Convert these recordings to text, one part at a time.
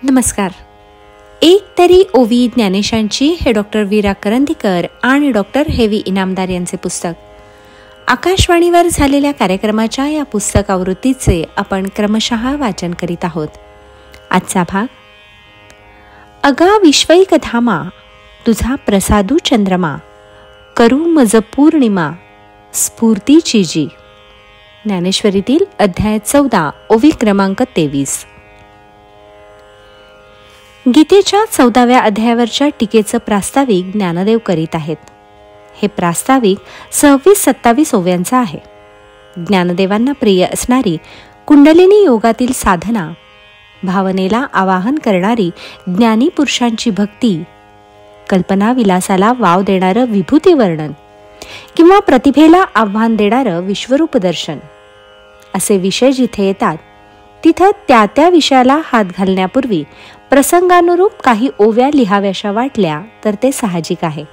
नमस्कार. एक तरी ओवी ज्ञानेशांची हे डॉक्टर वीरा करंदीकर आणि डॉक्टर हेवी इनामदार यांचे पुस्तक. आकाशवाणीवर झालेल्या कार्यक्रमाच्या या पुस्तक आवृत्तीचे आपण क्रमशः वाचन करीत आहोत. आजचा भाग, अगा विश्वैक धामा तुझा प्रसादू चंद्रमा, करू मज पौर्णिमा स्फूर्तीची जी. ज्ञानेश्वरीतील अध्याय 14, ओवी क्रमांक 23. गीतेच्या 14व्या अध्यायावरच्या टीकेचं प्रास्ताविक ज्ञानदेव करीत आहेत. हे प्रास्ताविक 26-27 ओव्यांचं आहे. ज्ञानदेवांना प्रिय असणारी कुंडलिनी योगातील साधना, भावनेला आवाहन करणारी ज्ञानी पुरुषांची भक्ती, कल्पना विलासाला वाव देणारं विभूती वर्णन किंवा प्रतिभेला आव्हान देणारं विश्वरूप दर्शन असे विषय जिथे येतात तिथं त्या त्या विषयाला हात घालण्यापूर्वी प्रसंगानुरूप काही ओव्या लिहाव्याशा वाटल्या तर ते साहजिक आहे.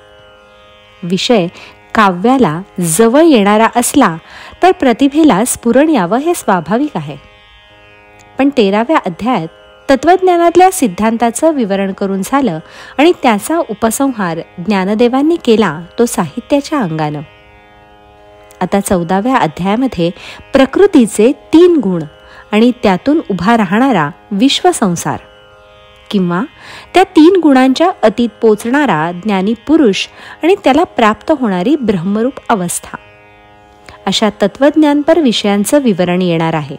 विषय काव्याला जवळ येणारा असला तर प्रतिभेला स्फुरण यावं हे स्वाभाविक आहे. पण 13व्या अध्यायात तत्वज्ञानातल्या सिद्धांताचं विवरण करून झालं आणि त्याचा उपसंहार ज्ञानदेवांनी केला तो साहित्याच्या अंगानं. आता 14व्या अध्यायामध्ये प्रकृतीचे 3 गुण आणि त्यातून उभा राहणारा विश्वसंसार किंवा त्या 3 गुणांच्या अतीत पोचणारा ज्ञानी पुरुष आणि त्याला प्राप्त होणारी ब्रह्मरूप अवस्था अशा तत्वज्ञानपर विषयांचं विवरण येणार आहे.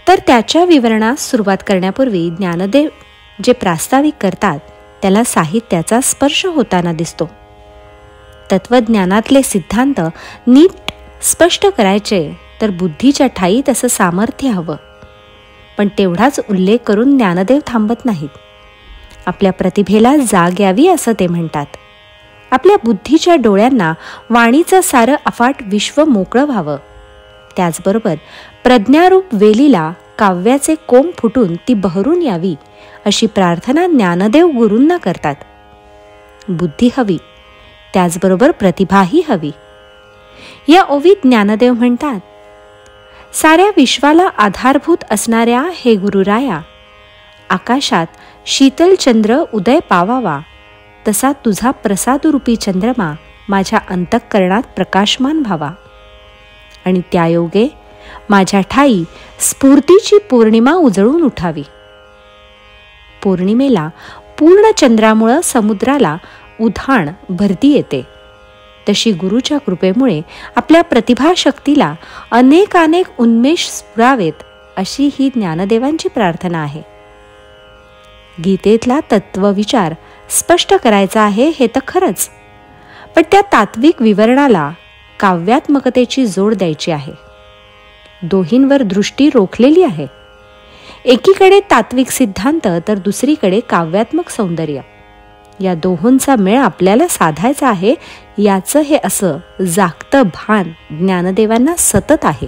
तर त्याच्या विवरणास सुरुवात करण्यापूर्वी ज्ञानदेव जे प्रास्ताविक करतात त्याला साहित्याचा स्पर्श होताना दिसतो. तत्वज्ञानातले सिद्धांत नीट स्पष्ट करायचे तर बुद्धीच्या ठाई तसं सामर्थ्य हवं. पण तेवढाच उल्लेख करून ज्ञानदेव थांबत नाहीत. आपल्या प्रतिभेला जाग यावी असं ते म्हणतात. आपल्या बुद्धीच्या डोळ्यांना वाणीचं सारं अफाट विश्व मोकळं व्हावं. त्याचबरोबर प्रज्ञारूप वेलीला काव्याचे कोंब फुटून ती बहरून यावी अशी प्रार्थना ज्ञानदेव गुरूंना करतात. बुद्धी हवी, त्याचबरोबर प्रतिभाही हवी. या ओवीत ज्ञानदेव म्हणतात, साऱ्या विश्वाला आधारभूत असणाऱ्या हे गुरुराया, आकाशात शीतल चंद्र उदय पावावा तसा तुझा प्रसादरूपी चंद्रमा माझ्या अंतःकरणात प्रकाशमान व्हावा आणि त्यायोगे माझ्या ठाई स्फूर्तीची पौर्णिमा उजळून उठावी. पौर्णिमेला पूर्ण चंद्रामुळं समुद्राला उधाण भरती येते, तशी गुरुच्या कृपेमुळे आपल्या प्रतिभाशक्तीला अनेक उन्मेष स्फुरावेत अशी ही ज्ञानदेवांची प्रार्थना आहे. गीतेतला तत्वविचार स्पष्ट करायचा आहे हे तर खरंच, पण त्या तात्विक विवरणाला काव्यात्मकतेची जोड द्यायची आहे. दोहींवर दृष्टी रोखलेली आहे. एकीकडे तात्विक सिद्धांत तर दुसरीकडे काव्यात्मक सौंदर्य. या दोहोंचा मेळ आपल्याला साधायचा आहे याचं हे असं जागतं भान ज्ञानदेवांना सतत आहे.